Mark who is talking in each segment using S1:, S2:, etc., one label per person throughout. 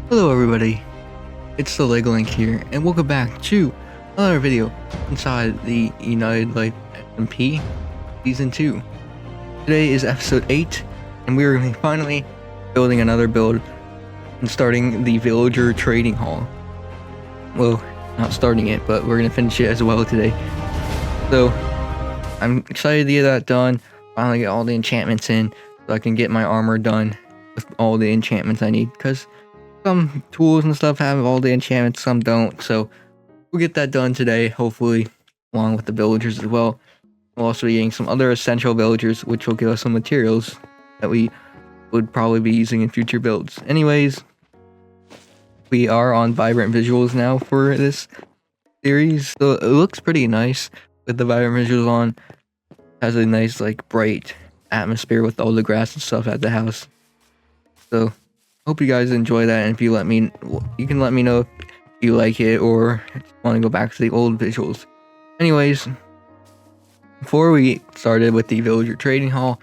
S1: Hello everybody, it's the Link here, and welcome back to another video inside the United Life SMP Season 2. Today is episode 8, and we are finally building another build and starting the villager trading hall. Well, not starting it, but we're going to finish it as well today. So, I'm excited to get that done, finally get all the enchantments in, so I can get my armor done with all the enchantments I need, because some tools and stuff have all the enchantments, some don't, so we'll get that done today, hopefully, along with the villagers as well. We'll also be getting some other essential villagers, which will give us some materials that we would probably be using in future builds. Anyways, we are on vibrant visuals now for this series, so it looks pretty nice with the vibrant visuals on. It has a nice, like, bright atmosphere with all the grass and stuff at the house. So hope you guys enjoy that, and if you you can let me know if you like it or want to go back to the old visuals. Anyways, before we started with the villager trading hall,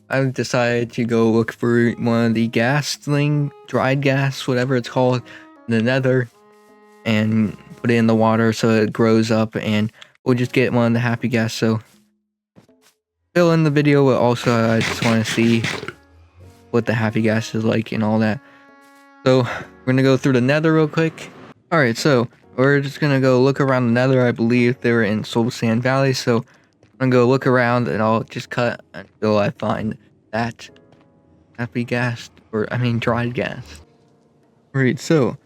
S1: I decided to go look for one of the dried gas, whatever it's called, in the nether, and put it in the water so it grows up, and we'll just get one of the happy gas. So fill in the video, but also I just want to see what the happy gas is like and all that. So we're gonna go through the nether real quick. Alright, so we're just gonna go look around the nether. I believe they were in Soul Sand Valley, so I'm gonna go look around and I'll just cut until I find that happy gas, dried gas. Alright, so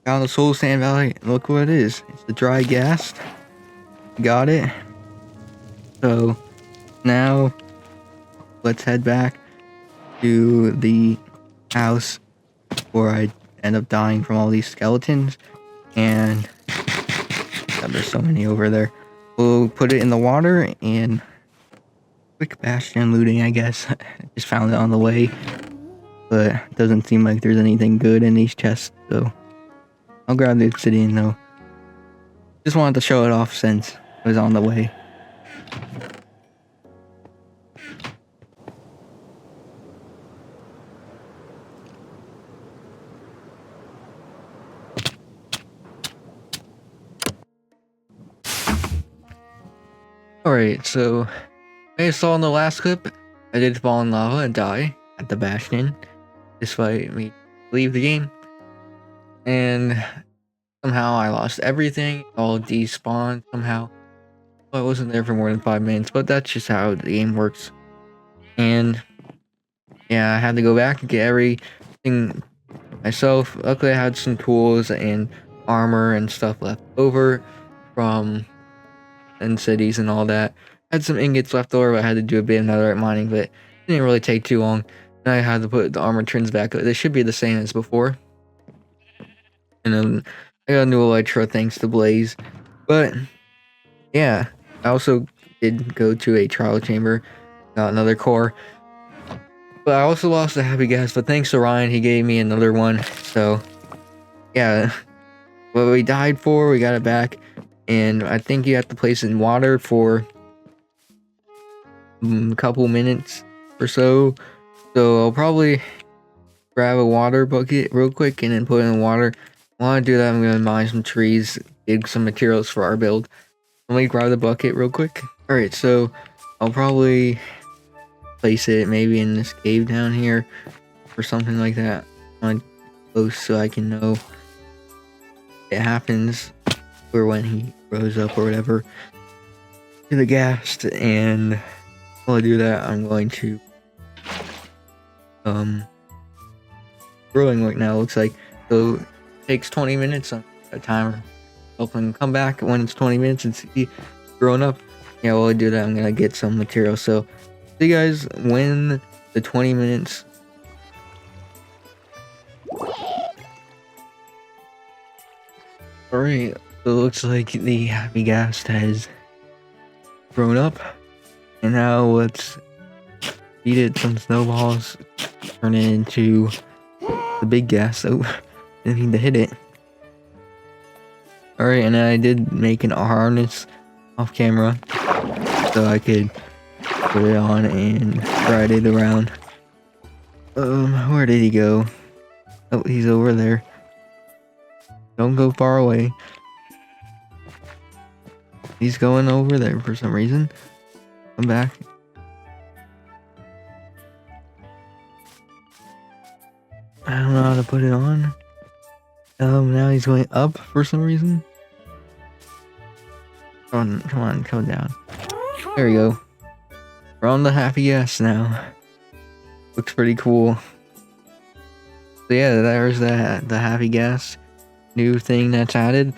S1: found the Soul Sand Valley, and look what it is. It's the dry gas. Got it. So now let's head back to the house before I end up dying from all these skeletons. And God, there's so many over there. We'll put it in the water and quick bastion looting, I guess. I just found it on the way, but it doesn't seem like there's anything good in these chests, so I'll grab the obsidian though. Just wanted to show it off since it was on the way. Alright, so as you saw in the last clip, I did fall in lava and die at the bastion, despite me leave the game. And somehow I lost everything, all despawned somehow. Well, I wasn't there for more than 5 minutes, but that's just how the game works. And yeah, I had to go back and get everything myself. Luckily I had some tools and armor and stuff left over from and cities and all that. I had some ingots left over, but I had to do a bit of netherite mining, but it didn't really take too long. And I had to put the armor trims back. They should be the same as before. And then I got a new elytra thanks to Blaze. But yeah, I also did go to a trial chamber, got another core. But I also lost the happy gas, but thanks to Ryan, he gave me another one. So yeah, what we died for, we got it back. And I think you have to place it in water for a couple minutes or so. So I'll probably grab a water bucket real quick and then put it in water. While I do that, I'm going to mine some trees, dig some materials for our build. Let me grab the bucket real quick. Alright, so I'll probably place it maybe in this cave down here or something like that. On close so I can know it happens, or when he grows up or whatever, to the ghast. And while I do that, I'm going to growing right now, looks like. So it takes 20 minutes on a timer. Hoping come back when it's 20 minutes and see growing up. Yeah, while I do that, I'm gonna get some material. So see you guys when the 20 minutes. Alright, so it looks like the happy ghast has grown up, and now let's feed it some snowballs, turn it into the big ghast. Oh, didn't mean to hit it. Alright, and I did make an harness off camera so I could put it on and ride it around. Where did he go? Oh, he's over there. Don't go far away. He's going over there for some reason. Come back. I don't know how to put it on. Now he's going up for some reason. Come on, come down. There we go. We're on the happy yes now. Looks pretty cool. So yeah, there's the happy gas new thing that's added.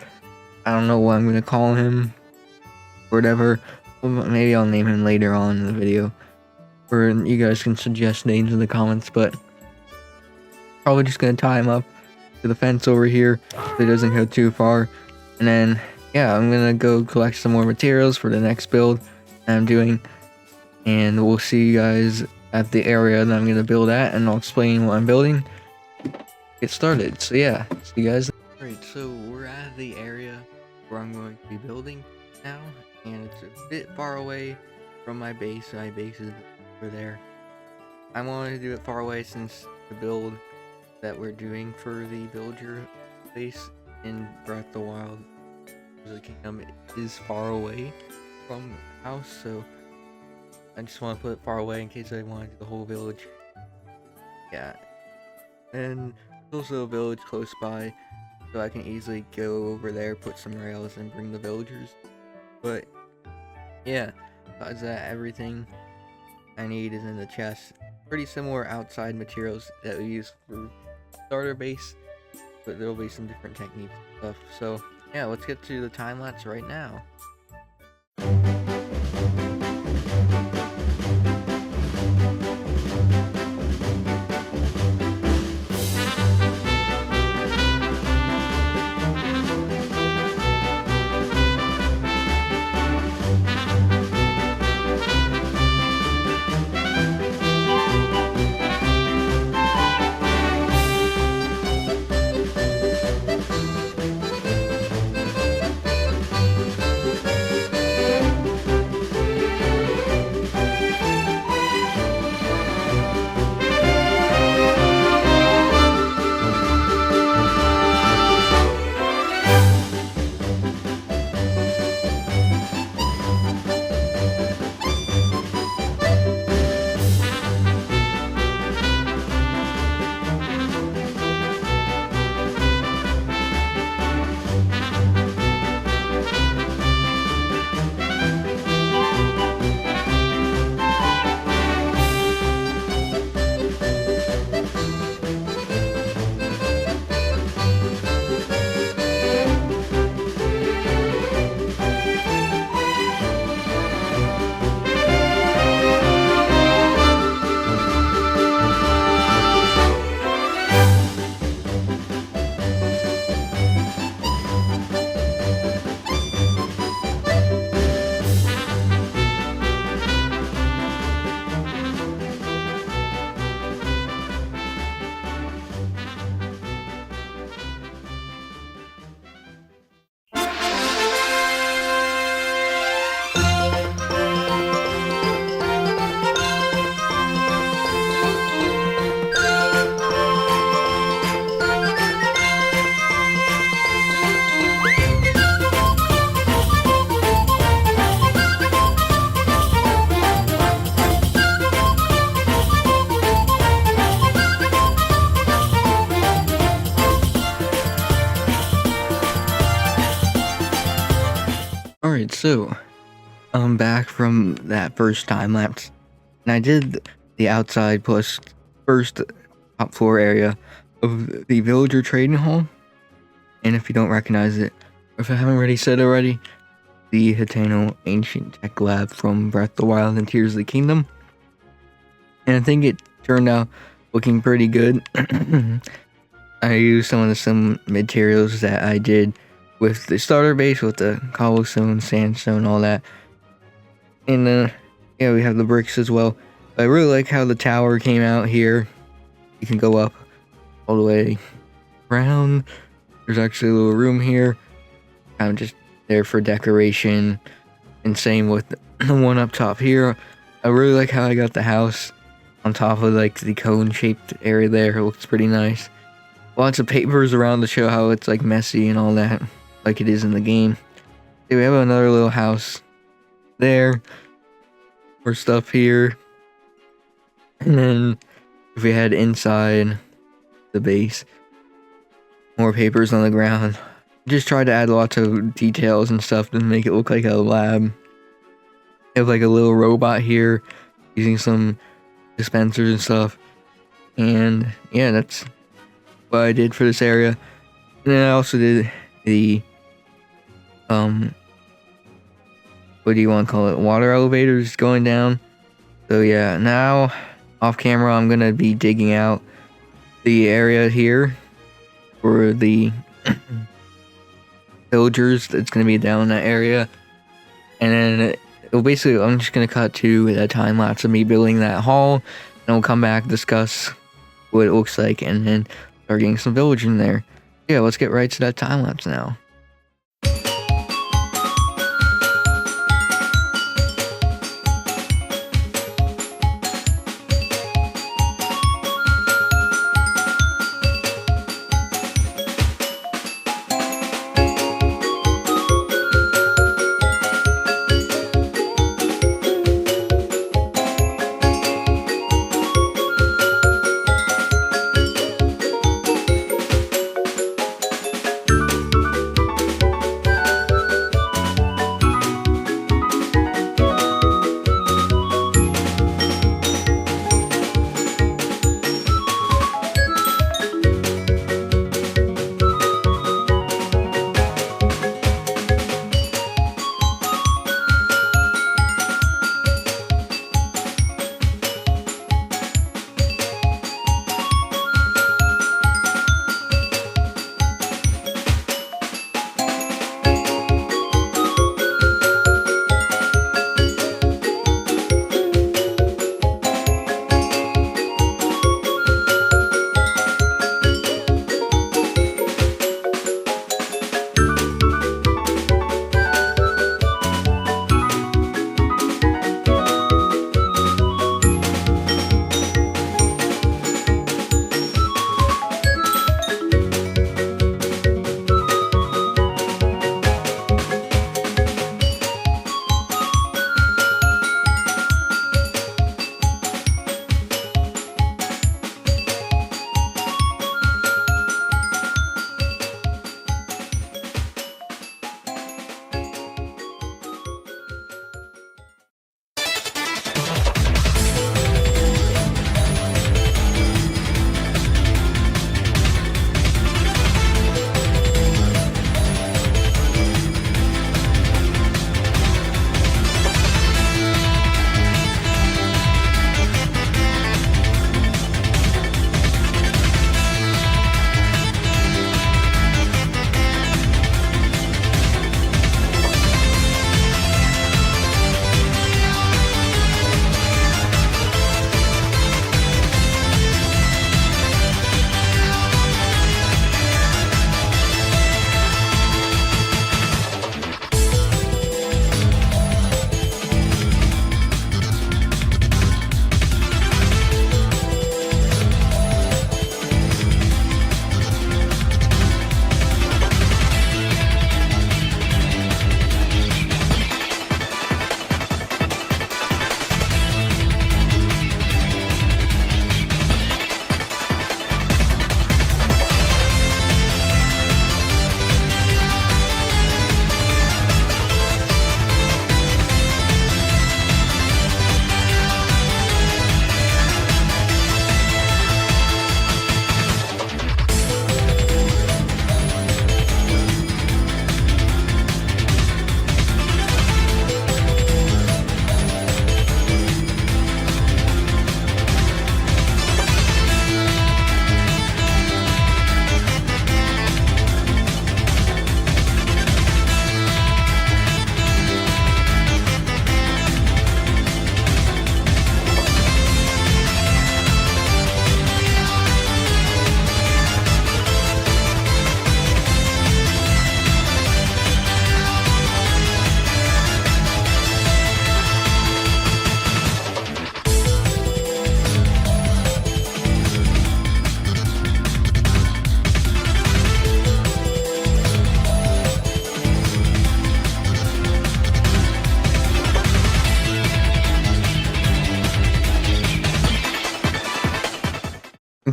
S1: I don't know what I'm gonna call him. Whatever. Maybe I'll name him later on in the video. Or you guys can suggest names in the comments, but probably just gonna tie him up to the fence over here so he doesn't go too far. And then yeah, I'm gonna go collect some more materials for the next build that I'm doing. And we'll see you guys at the area that I'm gonna build at, and I'll explain what I'm building. Get started. So yeah, see you guys. Alright, so we're at the area where I'm going to be building now, and it's a bit far away from my base. My base is over there. I wanted to do it far away since the build that we're doing for the villager base in Breath of the Wild, the kingdom, is far away from the house, so I just want to put it far away in case I want to do the whole village. Yeah, and there's also a village close by, so I can easily go over there, put some rails, and bring the villagers. But yeah, besides that, everything I need is in the chest. Pretty similar outside materials that we use for starter base, but there'll be some different techniques and stuff. So yeah, let's get to the time lapse right now. Alright, so I'm back from that first time lapse, and I did the outside plus first top floor area of the villager trading hall. And if you don't recognize it, or if I haven't already said already, the Hateno Ancient Tech Lab from Breath of the Wild and Tears of the Kingdom. And I think it turned out looking pretty good. I used some of the same materials that I did with the starter base, with the cobblestone, sandstone, all that. And yeah, we have the bricks as well. I really like how the tower came out here. You can go up all the way around. There's actually a little room here, kind of just there for decoration. And same with the one up top here. I really like how I got the house on top of like the cone shaped area there. It looks pretty nice. lots of papers around to show how it's like messy and all that, like it is in the game. Okay, we have another little house there, more stuff here, and then if we head inside the base, more papers on the ground. Just try to add lots of details and stuff to make it look like a lab. We have like a little robot here using some dispensers and stuff, and yeah, that's what I did for this area. And then I also did the what do you want to call it, water elevators going down. So yeah, now off camera I'm gonna be digging out the area here for the villagers that's gonna be down in that area, and then basically I'm just gonna cut to a time lapse of me building that hall, and we'll come back, discuss what it looks like, and then start getting some village in there. Yeah, let's get right to that time lapse now.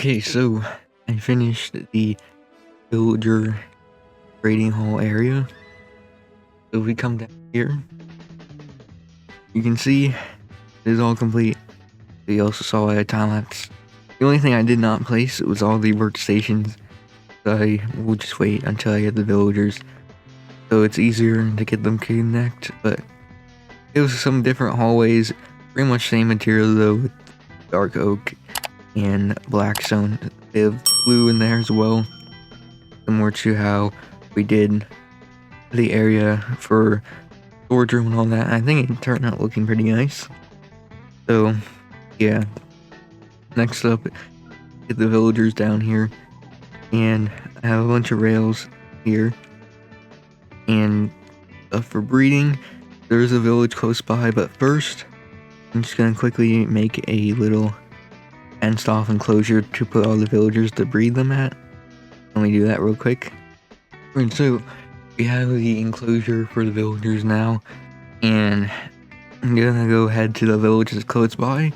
S1: Okay, so I finished the villager trading hall area. So if we come down here, you can see it is all complete. You also saw a time lapse. The only thing I did not place was all the workstations. So I will just wait until I get the villagers, so it's easier to get them connect. But it was some different hallways, pretty much same material though, with dark oak and black stone. They have blue in there as well, similar to how we did the area for storage room and all that. I think it turned out looking pretty nice. So yeah, next up, get the villagers down here, and I have a bunch of rails here and stuff for breeding. There's a village close by, but first I'm just gonna quickly make a little fenced off enclosure to put all the villagers to breed them at. Let me do that real quick. Alright, so we have the enclosure for the villagers now, and I'm gonna go head to the villages close by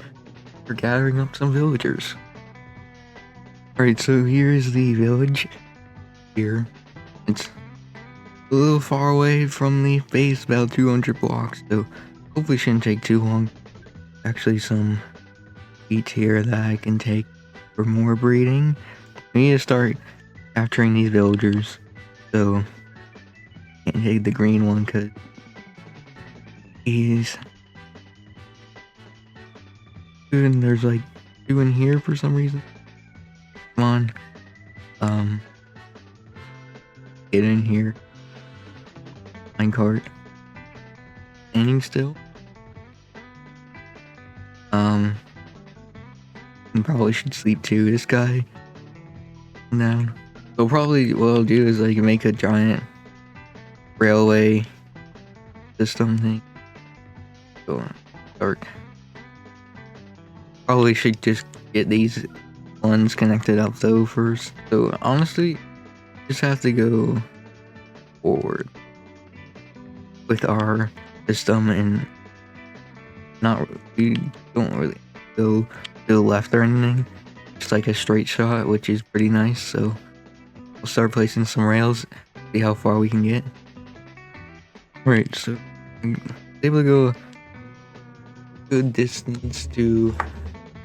S1: for gathering up some villagers. Alright, so here's the village here. It's a little far away from the base, about 200 blocks, so hopefully shouldn't take too long. Actually, some beats here that I can take for more breeding. We need to start capturing these villagers, so can't take the green one because he's good. There's like two in here for some reason. Come on, get in here. Minecart standing still. You probably should sleep too. This guy down. So probably what I'll do is like make a giant railway system thing. So start. Probably should just get these ones connected up though first. So honestly, just have to go forward with our system, and we don't really go to the left or anything. Just like a straight shot, which is pretty nice. So we'll start placing some rails, see how far we can get. Right, so I'm able to go a good distance to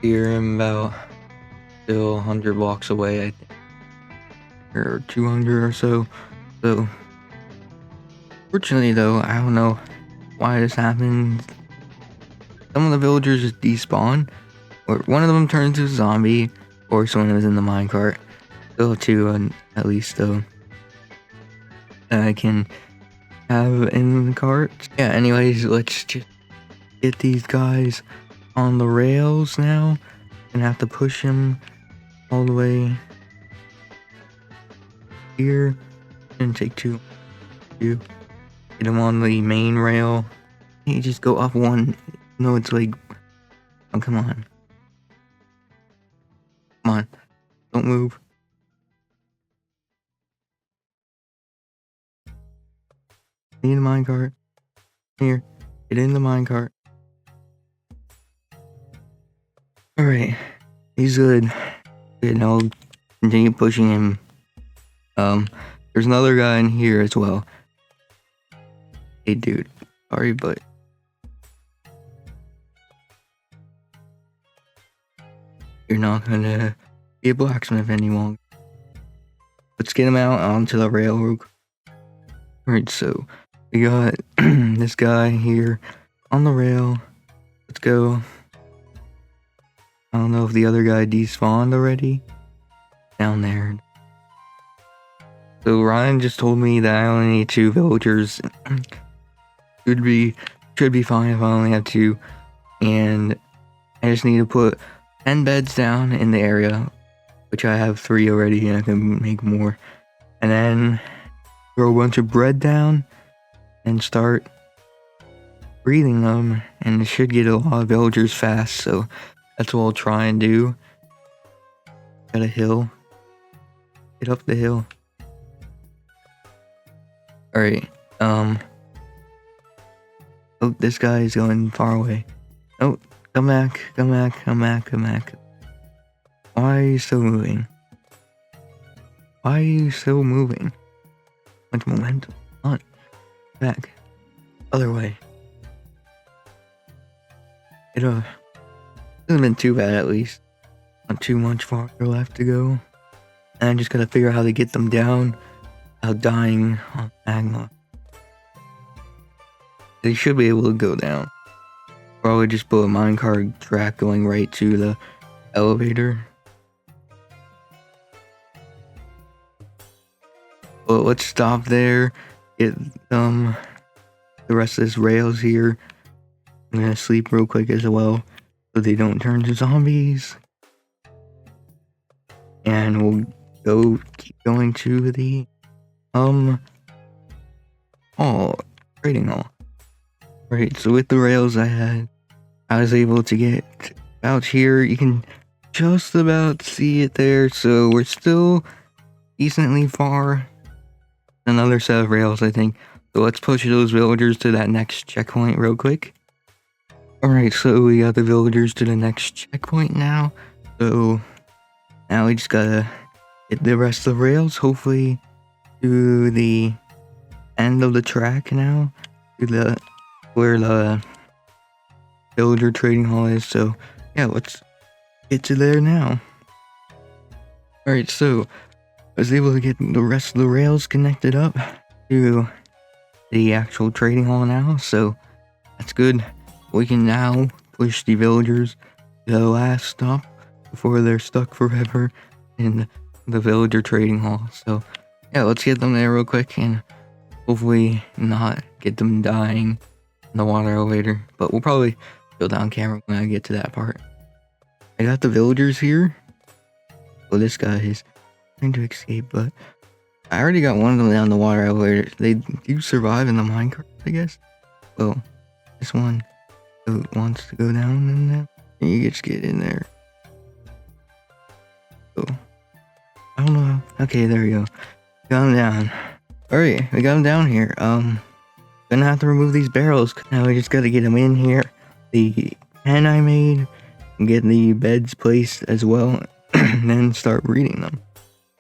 S1: here. I'm about still 100 blocks away, I think, or 200 or so. So fortunately though, I don't know why this happened. Some of the villagers just despawn, or one of them turned into a zombie, or someone was in the minecart. Still two at least though that I can have in the cart. Yeah, anyways, let's just get these guys on the rails now and have to push them all the way here. Didn't take two. Get them on the main rail. You just go up one. No, it's like, oh, come on. Come on. Don't move. Get in the minecart. Here. Get in the minecart. Alright. He's good. Good, now I'll continue pushing him. There's another guy in here as well. Hey dude. Sorry, but you're not gonna be a blacksmith any longer. Let's get him out onto the railroad. Alright, so we got this guy here on the rail. Let's go. I don't know if the other guy despawned already. Down there. So Ryan just told me that I only need 2 villagers. should be fine if I only have 2. And I just need to put 10 beds down in the area, which I have 3 already, and I can make more. And then throw a bunch of bread down and start breeding them, and it should get a lot of villagers fast. So that's what I'll try and do. Got a hill. Get up the hill. Alright, oh, this guy is going far away. Oh, come back. Come Why are you still moving? Why are you still moving? Much momentum. On. Back. Other way. It hasn't been too bad, at least. Not too much farther left to go. And I just gotta figure out how to get them down without dying on magma. They should be able to go down. Probably just put a minecart track going right to the elevator. But let's stop there. Get the rest of this rails here. I'm gonna sleep real quick as well, so they don't turn to zombies. And we'll keep going to the trading hall. Right, so with the rails I was able to get out here. You can just about see it there, so we're still decently far. Another set of rails, I think. So let's push those villagers to that next checkpoint real quick. Alright, so we got the villagers to the next checkpoint now. So now we just gotta get the rest of the rails, hopefully to the end of the track now. To where the villager trading hall is. So yeah, let's get to there now. Alright, so I was able to get the rest of the rails connected up to the actual trading hall now, so that's good. We can now push the villagers to the last stop before they're stuck forever in the villager trading hall. So yeah, let's get them there real quick and hopefully not get them dying in the water elevator, but we'll probably go down camera when I get to that part. I got the villagers here. Well, this guy is trying to escape, but I already got one of them down the water elevator. They do survive in the minecart, I guess. Well, this one wants to go down in there. And you just get in there. Oh, I don't know. Okay, there we go. Got him down. Alright, we got him down here. Gonna have to remove these barrels. Now we just gotta get them in here. The pen I made, and get the beds placed as well, and then start breeding them.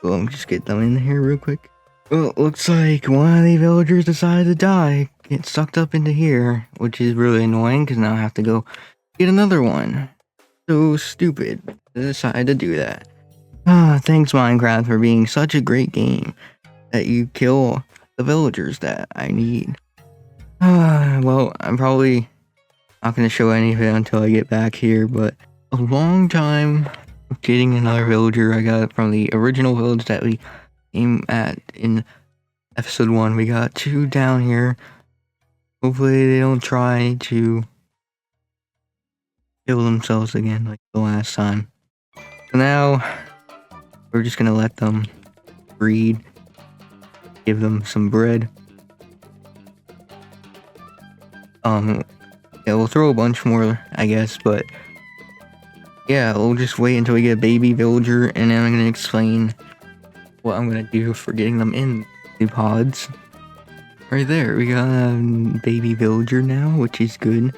S1: So let me just get them in here real quick. Well, looks like one of the villagers decided to die, get sucked up into here, which is really annoying because now I have to go get another one. So stupid. I decided to do that. Thanks Minecraft for being such a great game that you kill the villagers that I need. Well, I'm probably not going to show any of it until I get back here, but a long time getting another villager. I got it from the original village that we came at in episode 1. We got 2 down here. Hopefully they don't try to kill themselves again like the last time. So now we're just gonna let them breed, give them some bread. Yeah, we'll throw a bunch more, I guess, but yeah, we'll just wait until we get a baby villager, and then I'm gonna explain what I'm gonna do for getting them in the pods. Right there, we got a baby villager now, which is good.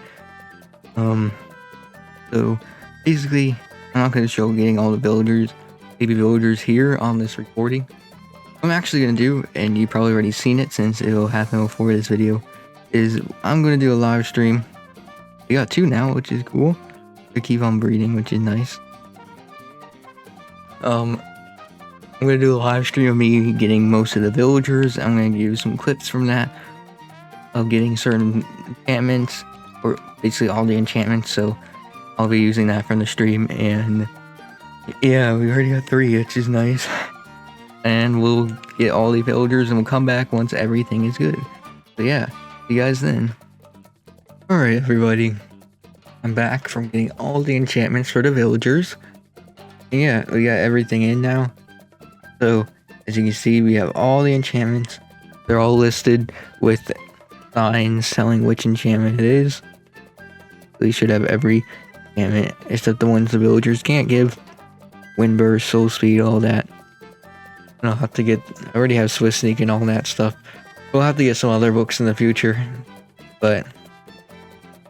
S1: So basically, I'm not gonna show getting all the baby villagers here on this recording. What I'm actually gonna do, and you probably already seen it since it'll happen before this video, is I'm gonna do a live stream. We got 2 now, which is cool. To keep on breeding, which is nice. I'm gonna do a live stream of me getting most of the villagers. I'm gonna give you some clips from that of getting certain enchantments, or basically all the enchantments. So I'll be using that from the stream, and yeah, we already got 3, which is nice. And we'll get all the villagers, and we'll come back once everything is good. So yeah, see you guys then. Alright everybody, I'm back from getting all the enchantments for the villagers. And yeah, we got everything in now. So as you can see, we have all the enchantments. They're all listed with signs telling which enchantment it is. We should have every enchantment except the ones the villagers can't give. Wind burst, soul speed, all that. And I'll have to get, I already have Swift Sneak and all that stuff. We'll have to get some other books in the future. But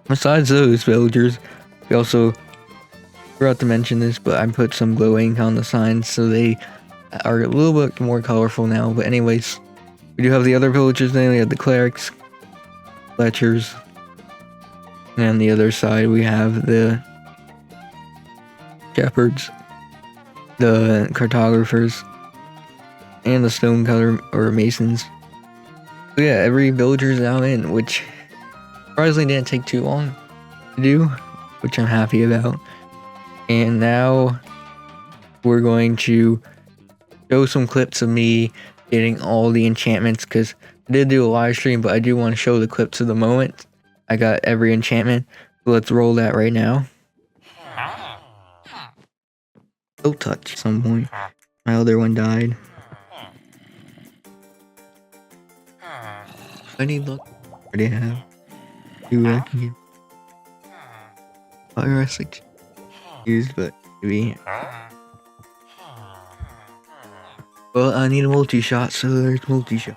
S1: besides those villagers, we also forgot to mention this, but I put some glow ink on the signs so they are a little bit more colorful now. But anyways, we do have the other villagers then. We have the clerics, Fletchers, and on the other side we have the shepherds, the cartographers, and the stonecutter or masons. So yeah, every villager is now in, which surprisingly didn't take too long to do, which I'm happy about. And now we're going to show some clips of me getting all the enchantments, because I did do a live stream, but I do want to show the clips of the moment I got every enchantment. So let's roll that right now. Don't touch at some point. My other one died. I need luck. What do you have? Two I can get. Fire like used, but maybe. Well, I need a multi-shot, so there's multi-shot.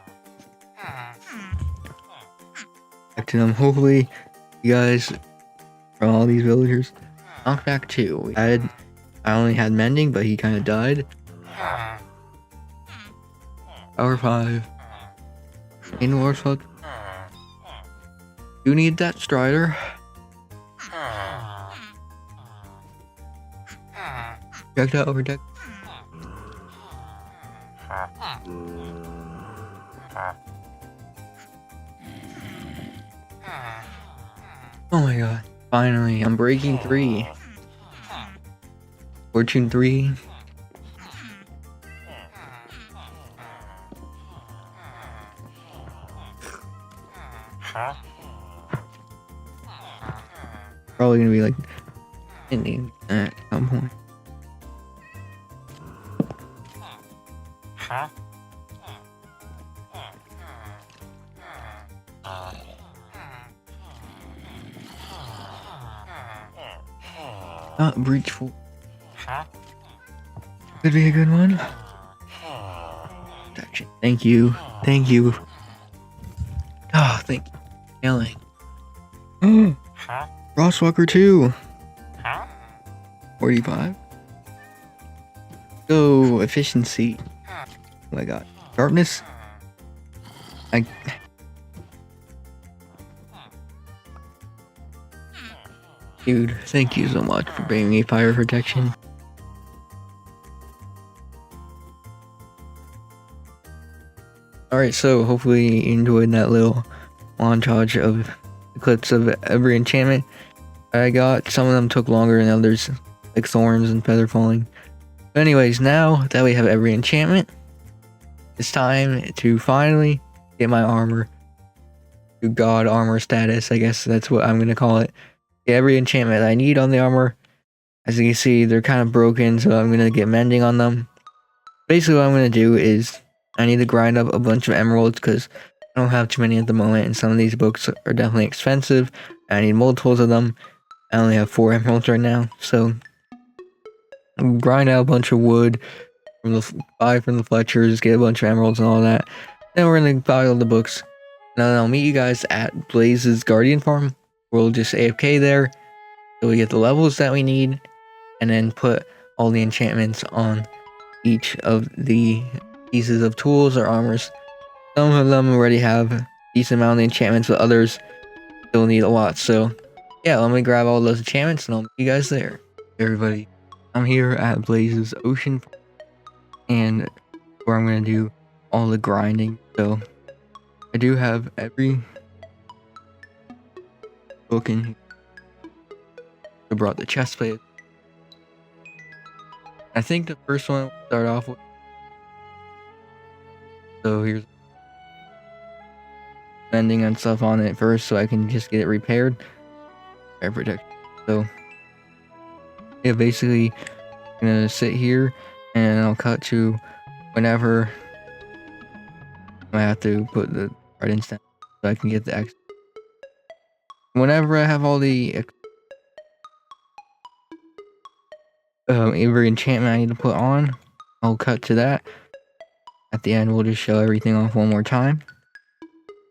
S1: Back to them. Hopefully, you guys, from all these villagers, knockback 2. I only had mending, but he kind of died. Power 5. In war flood. You need that strider. Checked out over deck. Oh my god. Finally, I'm breaking 3. Fortune 3. Probably gonna be like ending at some point. Not breach full. Could be a good one. Thank you. Thank you. Oh, thank you. Yelling. Frostwalker 2. 45. Go efficiency. Oh my god. Sharpness. Dude, thank you so much for bringing me fire protection. Alright, so hopefully you enjoyed that little montage of clips of every enchantment I got. Some of them took longer than others, like thorns and feather falling. But anyways, now that we have every enchantment, it's time to finally get my armor to god armor status. I guess that's what I'm gonna call it. Get every enchantment I need on the armor. As you can see, they're kind of broken, so I'm gonna get mending on them. Basically what I'm gonna do is I need to grind up a bunch of emeralds, because I don't have too many at the moment, and some of these books are definitely expensive. I need multiples of them. I only have 4 emeralds right now, so grind out a bunch of wood buy from the Fletchers, get a bunch of emeralds and all that. Then we're gonna buy all the books. Now I'll meet you guys at Blaze's Guardian Farm. We'll just AFK there, so we get the levels that we need, and then put all the enchantments on each of the pieces of tools or armors. Some of them already have a decent amount of enchantments, but others still need a lot. So yeah, let me grab all those enchantments and I'll meet you guys there. Hey everybody, I'm here at Blaze's Ocean, and where I'm gonna do all the grinding. So I do have every book in here. I brought the chest plate. I think the first one we'll start off with. So here's mending and stuff on it first, so I can just get it repaired. Fire protection. So yeah, basically I'm gonna sit here and I'll cut to whenever I have to put the right instant so I can get the X. Whenever I have all the every enchantment I need to put on, I'll cut to that. At the end, we'll just show everything off one more time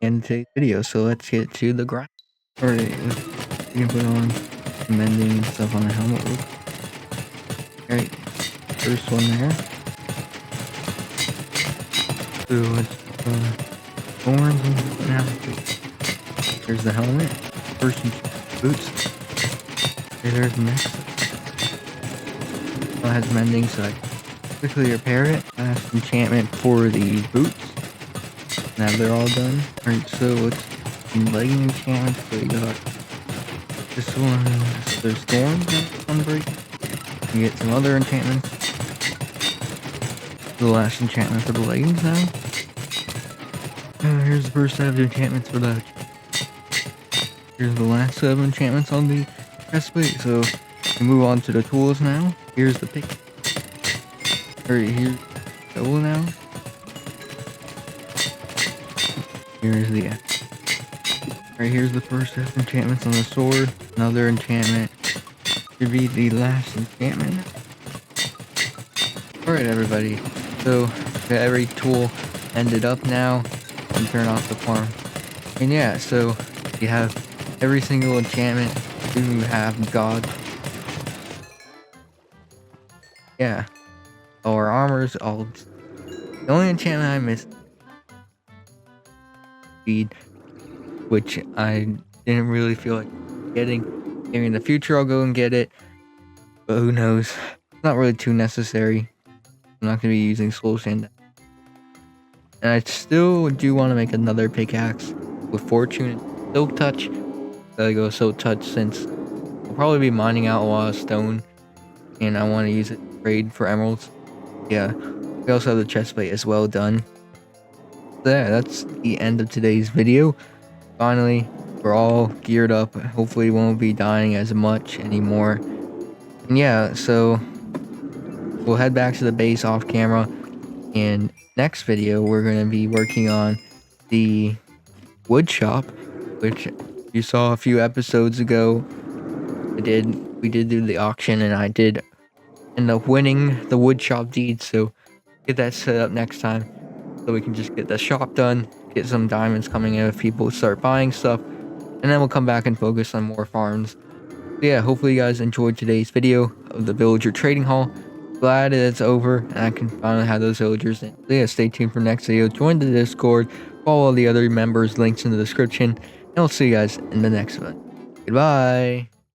S1: and today's video. So let's get to the grind. Alright, you can put on mending and stuff on the helmet. Alright, first one there. So it's thorns and now there's the helmet. First boots. Okay, there's the next. It has mending, so I quickly repair it. Last enchantment for the boots. Now they're all done. Alright, so it's legging enchantment. So you got this one. So there's thorns on break. You get some other enchantments. The last enchantment for the leggings now. Here's the first set of enchantments for that. Here's the last set of enchantments on the chestplate. So we move on to the tools now. Here's the pick. Alright, here's the tool now. Here's the Alright, here's the first set of enchantments on the sword. Another enchantment. Should be the last enchantment. Alright everybody, so every tool ended up now. And turn off the farm. And yeah, so you have every single enchantment. You have God. Yeah. Our armor's all. The only enchantment I missed, speed, which I didn't really feel like getting. Maybe in the future I'll go and get it, but who knows? It's not really too necessary. I'm not gonna be using soul sand. And I still do want to make another pickaxe with fortune and silk touch. Gotta go silk touch since I'll probably be mining out a lot of stone, and I want to use it to trade for emeralds. Yeah, we also have the chestplate as well done. So yeah, that's the end of today's video. Finally, we're all geared up. Hopefully, we won't be dying as much anymore. And yeah, so we'll head back to the base off camera, and next video we're going to be working on the wood shop, which you saw a few episodes ago. We did do the auction, and I did end up winning the wood shop deed, so get that set up next time so we can just get the shop done, get some diamonds coming in if people start buying stuff, and then we'll come back and focus on more farms. So yeah, hopefully you guys enjoyed today's video of the villager trading hall. Glad that it's over and I can finally have those villagers in. So yeah, stay tuned for the next video. Join the Discord, follow all the other members, links in the description, and I'll see you guys in the next one. Goodbye.